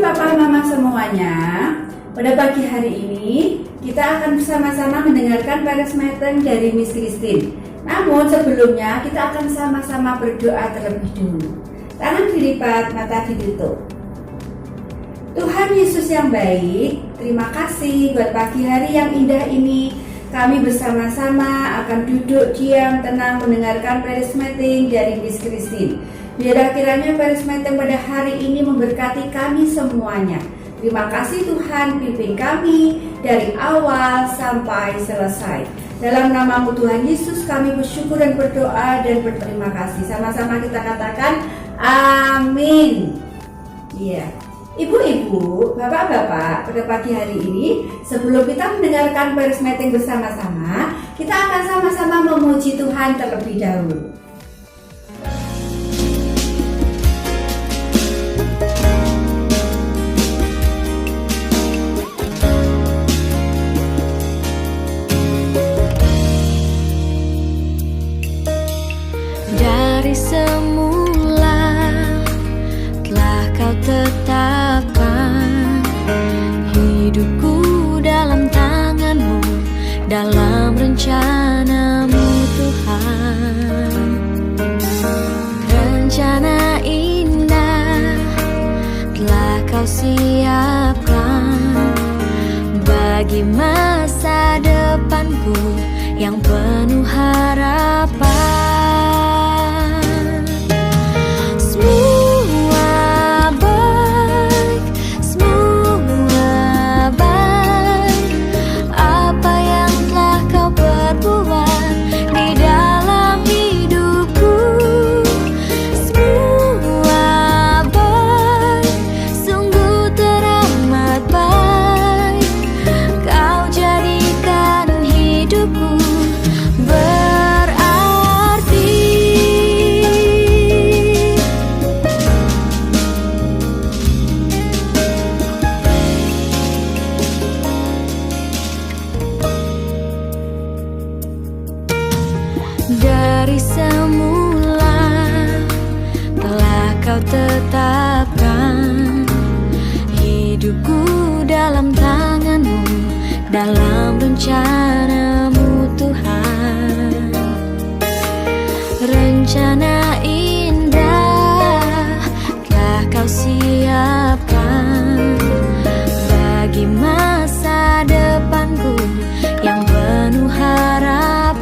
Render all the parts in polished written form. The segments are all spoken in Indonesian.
Papa Mama semuanya, pada pagi hari ini kita akan bersama-sama mendengarkan Paris Meeting dari Miss Christine. Namun sebelumnya kita akan sama-sama berdoa terlebih dulu. Tangan dilipat, mata ditutup. Tuhan Yesus yang baik, terima kasih buat pagi hari yang indah ini. Kami bersama-sama akan duduk diam tenang mendengarkan Paris Meeting dari Miss Christine. Biar kiranya Paris Meeting pada hari ini memberkati kami semuanya. Terima kasih Tuhan, pimpin kami dari awal sampai selesai. Dalam nama-Mu Tuhan Yesus kami bersyukur dan berdoa dan berterima kasih. Sama-sama kita katakan amin. Iya. Ibu-ibu, bapak-bapak, pada pagi hari ini sebelum kita mendengarkan Paris Meeting bersama-sama, kita akan sama-sama memuji Tuhan terlebih dahulu. Dari semula telah Kau tetapkan hidupku dalam tangan-Mu, dalam rencana-Mu Tuhan. Rencana indah telah Kau siapkan bagi masa depanku yang penuh harapan. Dari semula telah Kau tetapkan hidupku dalam tangan-Mu, dalam rencana-Mu Tuhan. Rencana indah telah Kau siapkan bagi masa depanku yang penuh harapan.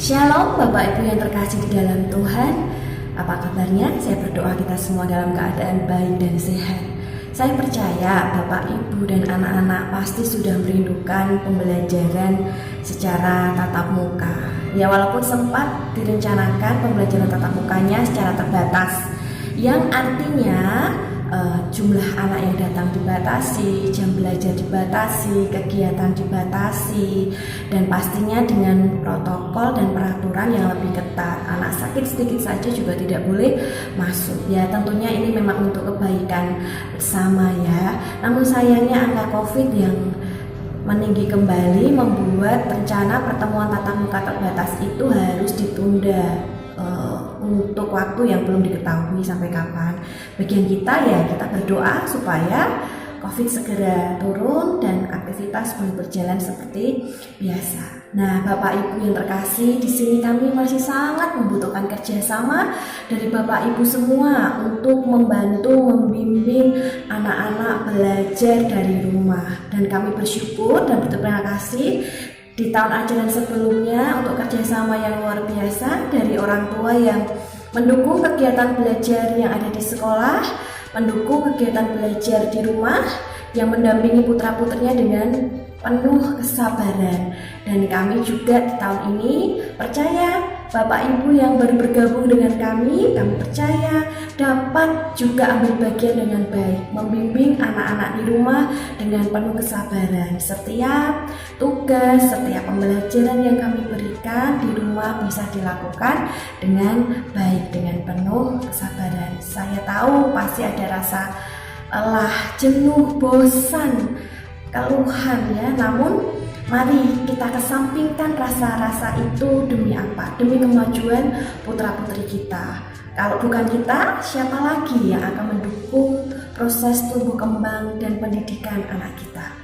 Shalom Bapak Ibu yang terkasih di dalam Tuhan. Apa kabarnya? Saya berdoa kita semua dalam keadaan baik dan sehat. Saya percaya Bapak Ibu dan anak-anak pasti sudah merindukan pembelajaran secara tatap muka. Ya walaupun sempat direncanakan pembelajaran tatap mukanya secara terbatas, yang artinya jumlah anak yang datang dibatasi, jam belajar dibatasi, kegiatan dibatasi, dan pastinya dengan protokol dan peraturan yang lebih ketat. Anak sakit sedikit saja juga tidak boleh masuk. Ya, tentunya ini memang untuk kebaikan bersama ya. Namun sayangnya angka COVID yang meninggi kembali membuat rencana pertemuan tatap muka terbatas itu harus ditunda untuk waktu yang belum diketahui sampai kapan. Bagian kita ya kita berdoa supaya COVID segera turun dan aktivitas boleh berjalan seperti biasa. Nah, Bapak Ibu yang terkasih, di sini kami masih sangat membutuhkan kerjasama dari Bapak Ibu semua untuk membantu membimbing anak-anak belajar dari rumah. Dan kami bersyukur dan berterima kasih di tahun ajaran sebelumnya untuk kerjasama yang luar biasa dari orang tua yang mendukung kegiatan belajar yang ada di sekolah, mendukung kegiatan belajar di rumah, yang mendampingi putra-putrinya dengan penuh kesabaran. Dan kami juga di tahun ini percaya Bapak Ibu yang baru bergabung dengan kami percaya dapat juga ambil bagian dengan baik, membimbing anak-anak di rumah dengan penuh kesabaran. Setiap tugas, setiap pembelajaran yang kami berikan di rumah bisa dilakukan dengan baik, dengan penuh kesabaran. Saya tahu pasti ada rasa lelah, jenuh, bosan, keluhan ya, namun mari kita kesampingkan rasa-rasa itu demi apa? Demi kemajuan putra-putri kita. Kalau bukan kita, siapa lagi yang akan mendukung proses tumbuh kembang dan pendidikan anak kita?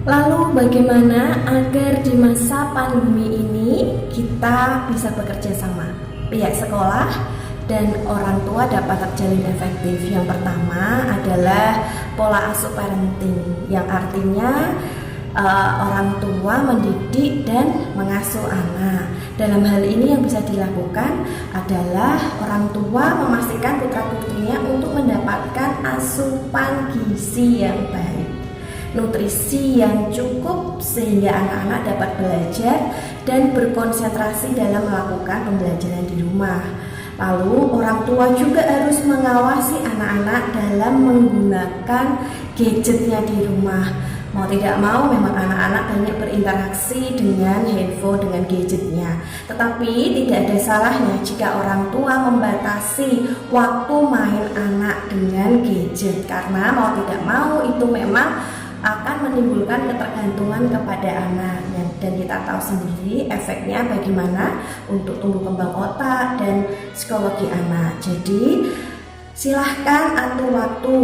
Lalu bagaimana agar di masa pandemi ini kita bisa bekerja sama? Pihak sekolah dan orang tua dapat terjalin efektif. Yang pertama adalah pola asuh parenting, yang artinya orang tua mendidik dan mengasuh anak. Dalam hal ini yang bisa dilakukan adalah orang tua memastikan putra-putrinya untuk mendapatkan asupan gizi yang baik, nutrisi yang cukup sehingga anak-anak dapat belajar dan berkonsentrasi dalam melakukan pembelajaran di rumah. Lalu orang tua juga harus mengawasi anak-anak dalam menggunakan gadgetnya di rumah. Mau tidak mau memang anak-anak banyak berinteraksi dengan handphone, dengan gadgetnya. Tetapi tidak ada salahnya jika orang tua membatasi waktu main anak dengan gadget. Karena mau tidak mau itu memang akan menimbulkan ketergantungan kepada anak. Dan kita tahu sendiri efeknya bagaimana untuk tumbuh kembang otak dan psikologi anak. Jadi silahkan atur waktu,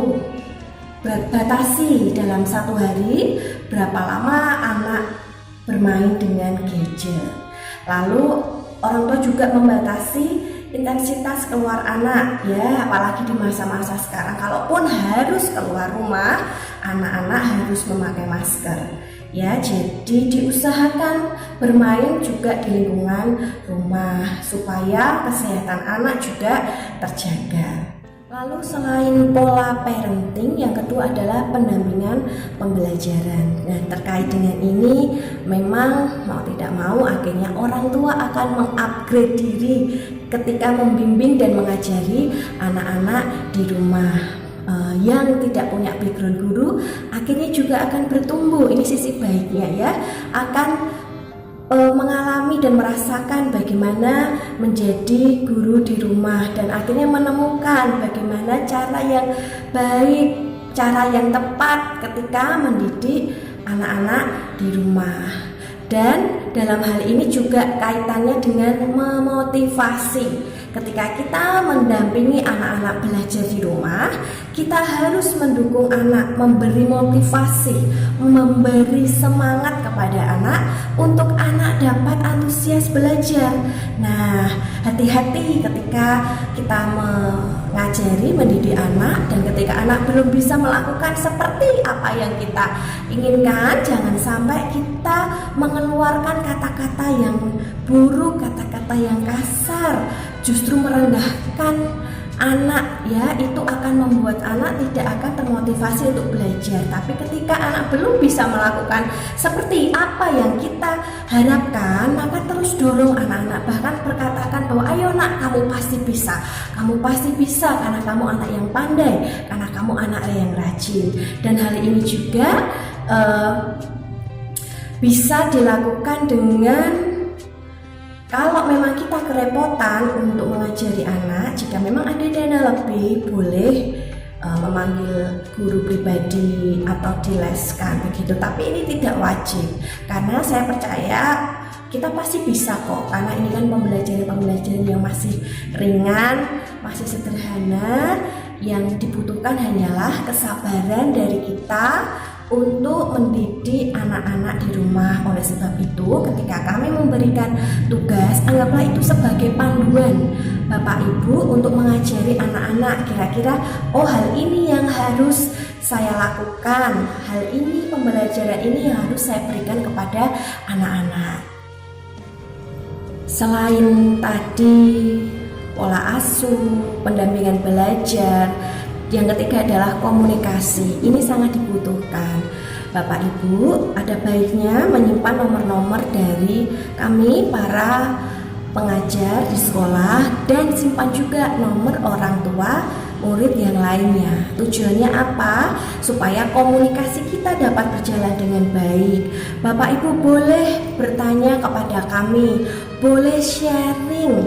batasi dalam satu hari berapa lama anak bermain dengan gadget. Lalu orang tua juga membatasi intensitas keluar anak ya, apalagi di masa-masa sekarang. Kalaupun harus keluar rumah, anak-anak harus memakai masker. Ya, jadi diusahakan bermain juga di lingkungan rumah supaya kesehatan anak juga terjaga. Lalu selain pola parenting, yang kedua adalah pendampingan pembelajaran. Nah, terkait dengan ini memang mau tidak mau akhirnya orang tua akan mengupgrade diri ketika membimbing dan mengajari anak-anak di rumah. Yang tidak punya background guru akhirnya juga akan bertumbuh, ini sisi baiknya ya, akan mengalami dan merasakan bagaimana menjadi guru di rumah dan akhirnya menemukan bagaimana cara yang baik, cara yang tepat ketika mendidik anak-anak di rumah. Dan dalam hal ini juga kaitannya dengan memotivasi. Ketika kita mendampingi anak-anak belajar di rumah, kita harus mendukung anak, memberi motivasi, memberi semangat kepada anak untuk anak dapat antusias belajar. Nah, hati-hati ketika kita mengajari, mendidik anak, dan ketika anak belum bisa melakukan seperti apa yang kita inginkan, jangan sampai kita mengeluarkan kata-kata yang buruk, kata-kata yang kasar, justru merendahkan anak ya, itu akan membuat anak tidak akan termotivasi untuk belajar. Tapi ketika anak belum bisa melakukan seperti apa yang kita harapkan, maka terus terus dorong anak-anak, bahkan berkatakan bahwa ayo nak, kamu pasti bisa karena kamu anak yang pandai, karena kamu anak yang rajin. Dan hal ini juga bisa dilakukan dengan, kalau memang kita kerepotan untuk mengajari anak, jika memang ada dana lebih, boleh memanggil guru pribadi atau dileskan begitu. Tapi ini tidak wajib, karena saya percaya kita pasti bisa kok, karena ini kan pembelajaran yang masih ringan, masih sederhana. Yang dibutuhkan hanyalah kesabaran dari kita untuk mendidik anak-anak di rumah. Oleh sebab itu, ketika kami memberikan tugas, anggaplah itu sebagai panduan Bapak Ibu untuk mengajari anak-anak. Kira-kira, oh hal ini yang harus saya lakukan, hal ini, pembelajaran ini yang harus saya berikan kepada anak-anak. Selain tadi pola asuh, pendampingan belajar, yang ketiga adalah komunikasi. Ini sangat dibutuhkan. Bapak Ibu, ada baiknya menyimpan nomor-nomor dari kami para pengajar di sekolah, dan simpan juga nomor orang tua murid yang lainnya. Tujuannya apa? Supaya komunikasi kita dapat berjalan dengan baik. Bapak Ibu boleh bertanya kepada kami, boleh sharing,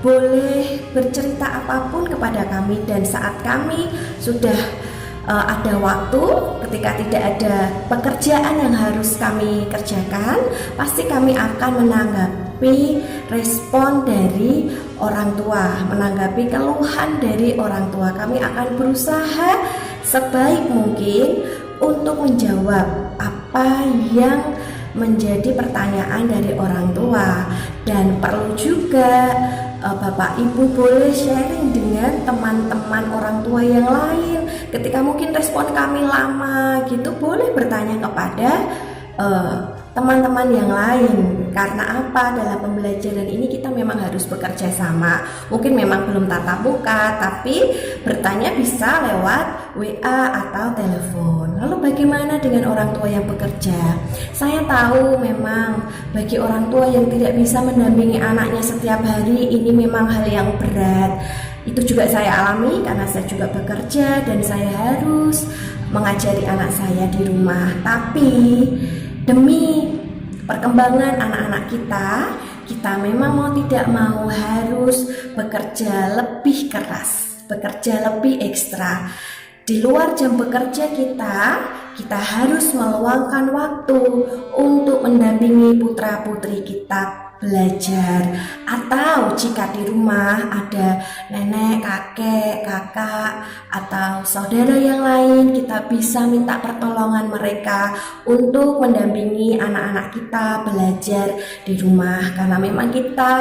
boleh bercerita apapun kepada kami, dan saat kami sudah ada waktu, ketika tidak ada pekerjaan yang harus kami kerjakan, pasti kami akan menanggapi respon dari orang tua, menanggapi keluhan dari orang tua. Kami akan berusaha sebaik mungkin untuk menjawab apa yang menjadi pertanyaan dari orang tua. Dan perlu juga Bapak Ibu boleh sharing dengan teman-teman orang tua yang lain. Ketika mungkin respon kami lama gitu, boleh bertanya kepada teman-teman yang lain. Karena apa? Dalam pembelajaran ini kita memang harus bekerja sama. Mungkin memang belum tatap muka, tapi bertanya bisa lewat WA atau telepon. Lalu bagaimana dengan orang tua yang bekerja? Saya tahu memang bagi orang tua yang tidak bisa mendampingi anaknya setiap hari, ini memang hal yang berat. Itu juga saya alami karena saya juga bekerja dan saya harus mengajari anak saya di rumah. Tapi demi perkembangan anak-anak kita memang mau tidak mau harus bekerja lebih keras, bekerja lebih ekstra. Di luar jam bekerja kita harus meluangkan waktu untuk mendampingi putra-putri kita belajar. Atau jika di rumah ada nenek, kakek, kakak, atau saudara yang lain, kita bisa minta pertolongan mereka untuk mendampingi anak-anak kita belajar di rumah. Karena memang kita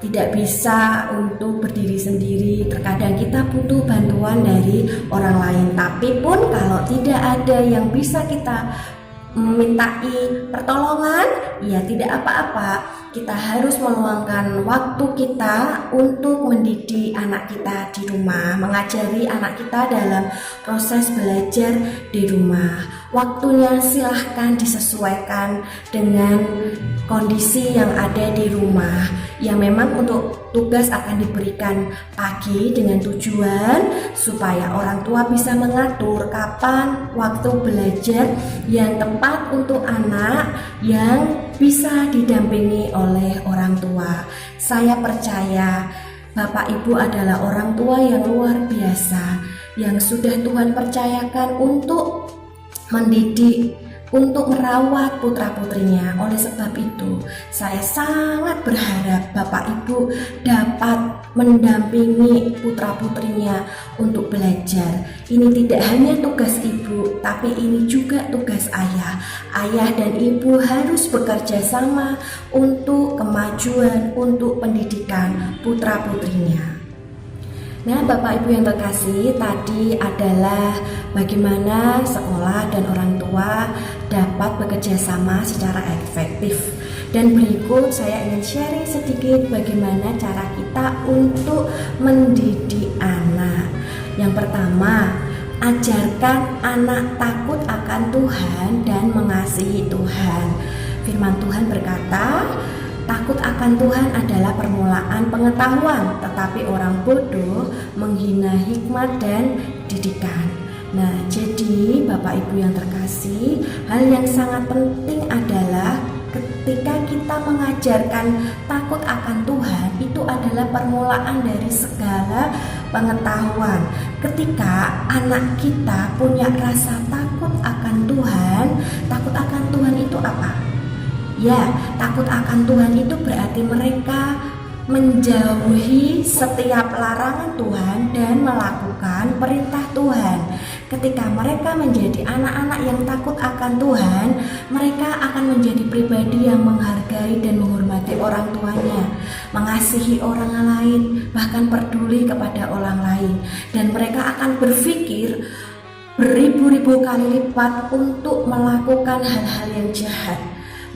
tidak bisa untuk berdiri sendiri. Terkadang kita butuh bantuan dari orang lain. Tapi pun kalau tidak ada yang bisa kita mintai pertolongan, ya tidak apa-apa. Kita harus meluangkan waktu kita untuk mendidik anak kita di rumah, mengajari anak kita dalam proses belajar di rumah. Waktunya silahkan disesuaikan dengan kondisi yang ada di rumah. Ya memang untuk tugas akan diberikan pagi dengan tujuan supaya orang tua bisa mengatur kapan waktu belajar yang tepat untuk anak yang bisa didampingi oleh orang tua. Saya percaya Bapak Ibu adalah orang tua yang luar biasa, yang sudah Tuhan percayakan untuk mendidik, untuk merawat putra-putrinya. Oleh sebab itu, saya sangat berharap Bapak Ibu dapat mendampingi putra-putrinya untuk belajar. Ini tidak hanya tugas ibu, tapi ini juga tugas ayah. Ayah dan ibu harus bekerja sama untuk kemajuan, untuk pendidikan putra-putrinya. Nah, Bapak Ibu yang terkasih, tadi adalah bagaimana sekolah dan orang tua dapat bekerja sama secara efektif. Dan berikut saya ingin sharing sedikit bagaimana cara kita untuk mendidik anak. Yang pertama, ajarkan anak takut akan Tuhan dan mengasihi Tuhan. Firman Tuhan berkata, Takut akan Tuhan adalah permulaan pengetahuan, tetapi orang bodoh menghina hikmat dan didikan. Nah, jadi Bapak Ibu yang terkasih, hal yang sangat penting adalah ketika kita mengajarkan takut akan Tuhan, itu adalah permulaan dari segala pengetahuan. Ketika anak kita punya rasa takut akan Tuhan itu apa? Ya, takut akan Tuhan itu berarti mereka menjauhi setiap larangan Tuhan dan melakukan perintah Tuhan. Ketika mereka menjadi anak-anak yang takut akan Tuhan, mereka akan menjadi pribadi yang menghargai dan menghormati orang tuanya, mengasihi orang lain, bahkan peduli kepada orang lain. Dan mereka akan berpikir beribu-ribu kali lipat untuk melakukan hal-hal yang jahat.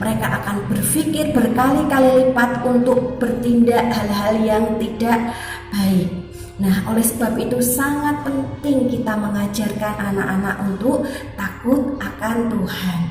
Mereka akan berpikir berkali-kali lipat untuk bertindak hal-hal yang tidak baik. Nah, oleh sebab itu sangat penting kita mengajarkan anak-anak untuk takut akan Tuhan.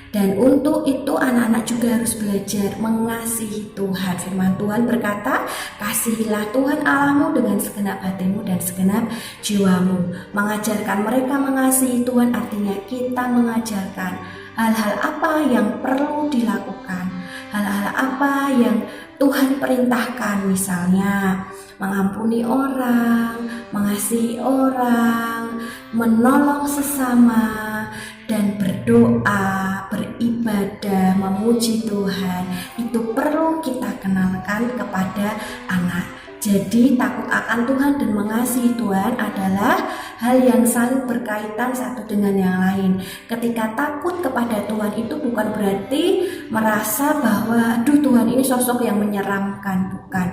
Dan untuk itu anak-anak juga harus belajar mengasihi Tuhan. Firman Tuhan berkata, kasihilah Tuhan Allahmu dengan segenap hatimu dan segenap jiwamu. Mengajarkan mereka mengasihi Tuhan artinya kita mengajarkan hal-hal apa yang perlu dilakukan, hal-hal apa yang Tuhan perintahkan, misalnya mengampuni orang, mengasihi orang, menolong sesama, dan berdoa, beribadah, memuji Tuhan. Itu perlu kita kenalkan kepada anak. Jadi takut akan Tuhan dan mengasihi Tuhan adalah hal yang saling berkaitan satu dengan yang lain. Ketika takut kepada Tuhan itu bukan berarti merasa bahwa Tuhan ini sosok yang menyeramkan, bukan.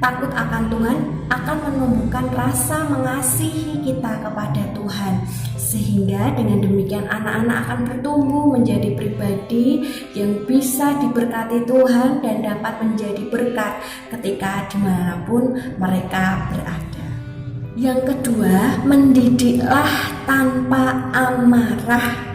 Takut akan Tuhan akan menumbuhkan rasa mengasihi kita kepada Tuhan, sehingga dengan demikian anak-anak akan bertumbuh menjadi pribadi yang bisa diberkati Tuhan dan dapat menjadi berkat ketika dimanapun mereka berada. Yang kedua, mendidiklah tanpa amarah.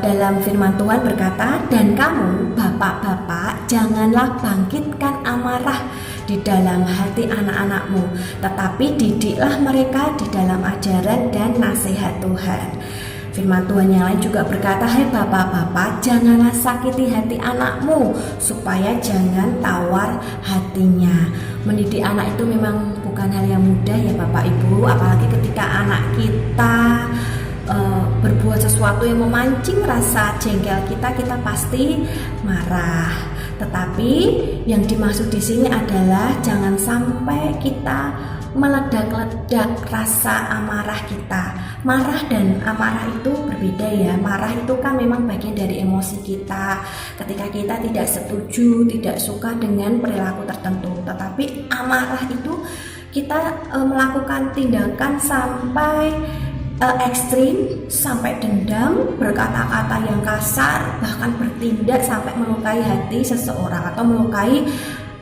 Dalam firman Tuhan berkata, dan kamu bapak-bapak janganlah bangkitkan amarah di dalam hati anak-anakmu, tetapi didiklah mereka di dalam ajaran dan nasihat Tuhan. Firman Tuhan yang lain juga berkata, hai bapak-bapak janganlah sakiti hati anakmu supaya jangan tawar hatinya. Mendidik anak itu memang bukan hal yang mudah ya Bapak Ibu, apalagi ketika anak kita berbuat sesuatu yang memancing rasa jengkel kita pasti marah. Tetapi yang dimaksud di sini adalah jangan sampai kita meledak-ledak rasa amarah kita. Marah dan amarah itu berbeda ya. Marah itu kan memang bagian dari emosi kita ketika kita tidak setuju, tidak suka dengan perilaku tertentu. Tetapi amarah itu kita melakukan tindakan sampai ekstrim, sampai dendam, berkata-kata yang kasar, bahkan bertindak sampai melukai hati seseorang atau melukai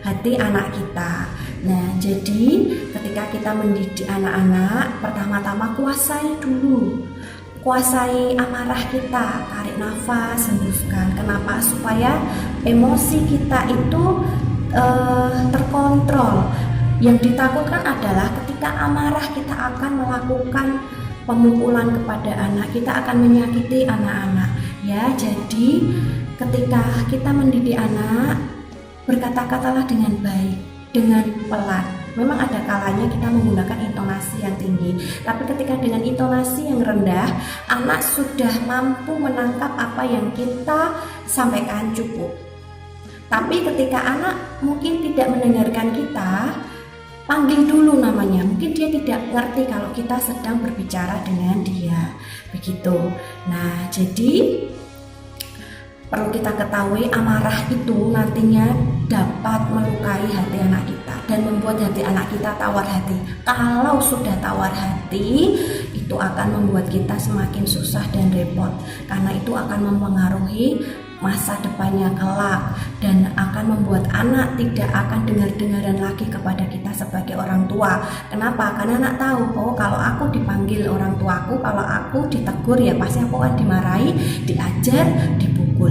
hati anak kita. Nah, jadi ketika kita mendidik anak-anak, pertama-tama kuasai dulu. Kuasai amarah kita, tarik nafas, hembuskan. Kenapa? Supaya emosi kita itu terkontrol. Yang ditakutkan adalah ketika amarah kita akan melakukan pemukulan kepada anak, kita akan menyakiti anak-anak. Ya, jadi ketika kita mendidik anak, berkata-katalah dengan baik, dengan pelan. Memang ada kalanya kita menggunakan intonasi yang tinggi, tapi ketika dengan intonasi yang rendah, anak sudah mampu menangkap apa yang kita sampaikan cukup. Tapi ketika anak mungkin tidak mendengarkan kita, panggil dulu namanya. Mungkin dia tidak ngerti kalau kita sedang berbicara dengan dia. Begitu. Nah, jadi perlu kita ketahui amarah itu nantinya dapat melukai hati anak kita dan membuat hati anak kita tawar hati. Kalau sudah tawar hati, itu akan membuat kita semakin susah dan repot, karena itu akan mempengaruhi masa depannya kelak dan akan membuat anak tidak akan dengar-dengaran lagi kepada kita sebagai orang tua. Kenapa? Karena anak tahu, oh kalau aku dipanggil orang tuaku, kalau aku ditegur ya pasti aku akan dimarahi, diajar, dipukul.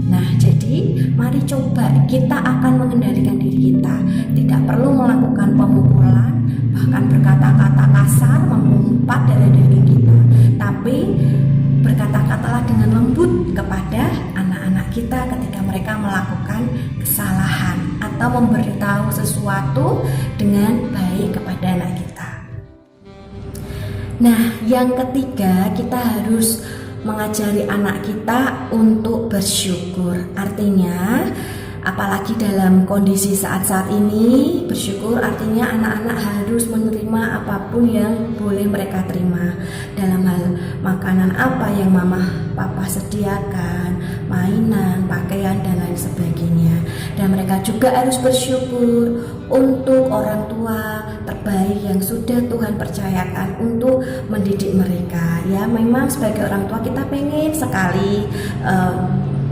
Nah, jadi mari coba kita akan mengendalikan diri kita. Tidak perlu melakukan pemukulan, bahkan berkata-kata kasar, mengumpat dari daging kita, tapi berkata-katalah dengan lembut kepada anak-anak kita ketika mereka melakukan kesalahan atau memberitahu sesuatu dengan baik kepada anak kita. Nah, yang ketiga, kita harus mengajari anak kita untuk bersyukur. Artinya, apalagi dalam kondisi saat-saat ini, bersyukur artinya anak-anak harus menerima apapun yang boleh mereka terima. Dalam hal makanan apa yang mama papa sediakan, mainan, pakaian, dan lain sebagainya. Dan mereka juga harus bersyukur untuk orang tua terbaik yang sudah Tuhan percayakan untuk mendidik mereka. Ya, memang sebagai orang tua kita pengen sekali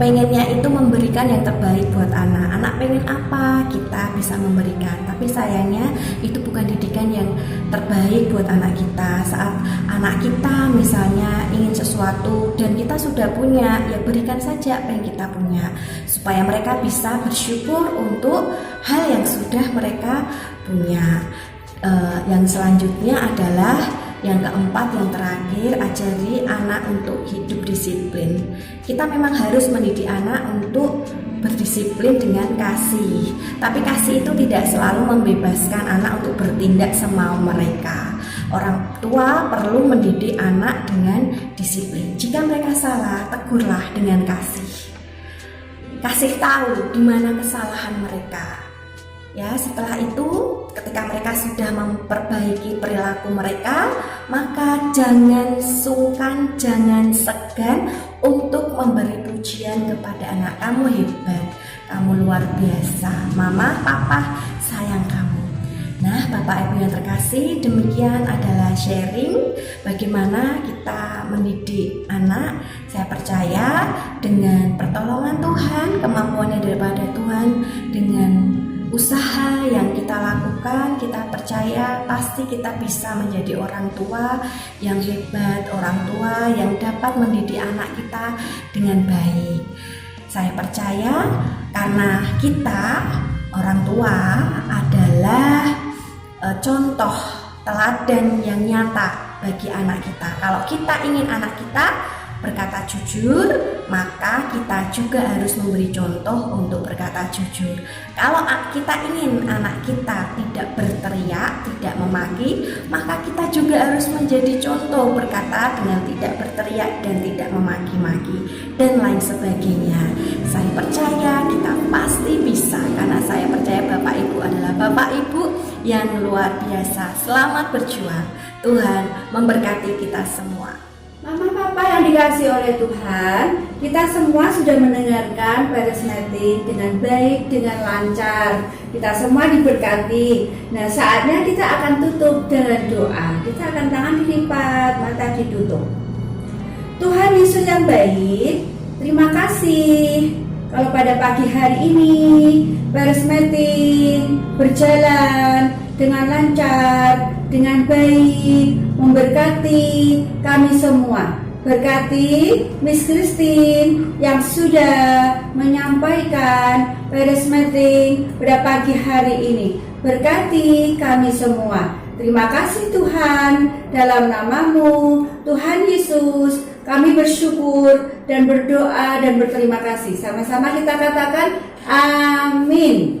pengennya itu memberikan yang terbaik buat anak. Anak pengen apa, kita bisa memberikan. Tapi sayangnya itu bukan didikan yang terbaik buat anak kita. Saat anak kita misalnya ingin sesuatu dan kita sudah punya, ya berikan saja apa yang kita punya, supaya mereka bisa bersyukur untuk hal yang sudah mereka punya. Yang selanjutnya adalah yang keempat, yang terakhir, ajari anak untuk hidup disiplin. Kita memang harus mendidik anak untuk berdisiplin dengan kasih. Tapi kasih itu tidak selalu membebaskan anak untuk bertindak semau mereka. Orang tua perlu mendidik anak dengan disiplin. Jika mereka salah, tegurlah dengan kasih. Kasih tahu di mana kesalahan mereka. Ya, setelah itu ketika mereka sudah memperbaiki perilaku mereka, maka jangan sungkan, jangan segan untuk memberi pujian kepada anak. Kamu hebat, kamu luar biasa, mama, papa sayang kamu. Nah, Bapak Ibu yang terkasih, demikian adalah sharing bagaimana kita mendidik anak. Saya percaya dengan pertolongan Tuhan, kemampuannya daripada Tuhan, dengan usaha yang kita lakukan, kita percaya pasti kita bisa menjadi orang tua yang hebat, orang tua yang dapat mendidik anak kita dengan baik. Saya percaya karena kita orang tua adalah contoh teladan yang nyata bagi anak kita. Kalau kita ingin anak kita berkata jujur, maka kita juga harus memberi contoh untuk berkata jujur. Kalau kita ingin anak kita tidak berteriak, tidak memaki, maka kita juga harus menjadi contoh berkata dengan tidak berteriak dan tidak memaki-maki dan lain sebagainya. Saya percaya kita pasti bisa, karena saya percaya Bapak Ibu adalah Bapak Ibu yang luar biasa. Selamat berjuang. Tuhan memberkati kita semua. Mama papa yang dikasih oleh Tuhan, kita semua sudah mendengarkan charismatic dengan baik, dengan lancar. Kita semua diberkati. Nah, saatnya kita akan tutup dengan doa. Kita akan tangan dilipat, mata ditutup. Tuhan Yesus yang baik, terima kasih kalau pada pagi hari ini charismatic berjalan dengan lancar, dengan baik, memberkati kami semua. Berkati Miss Christine yang sudah menyampaikan charismatic pada pagi hari ini. Berkati kami semua. Terima kasih Tuhan, dalam namamu Tuhan Yesus kami bersyukur dan berdoa dan berterima kasih. Sama-sama kita katakan amin.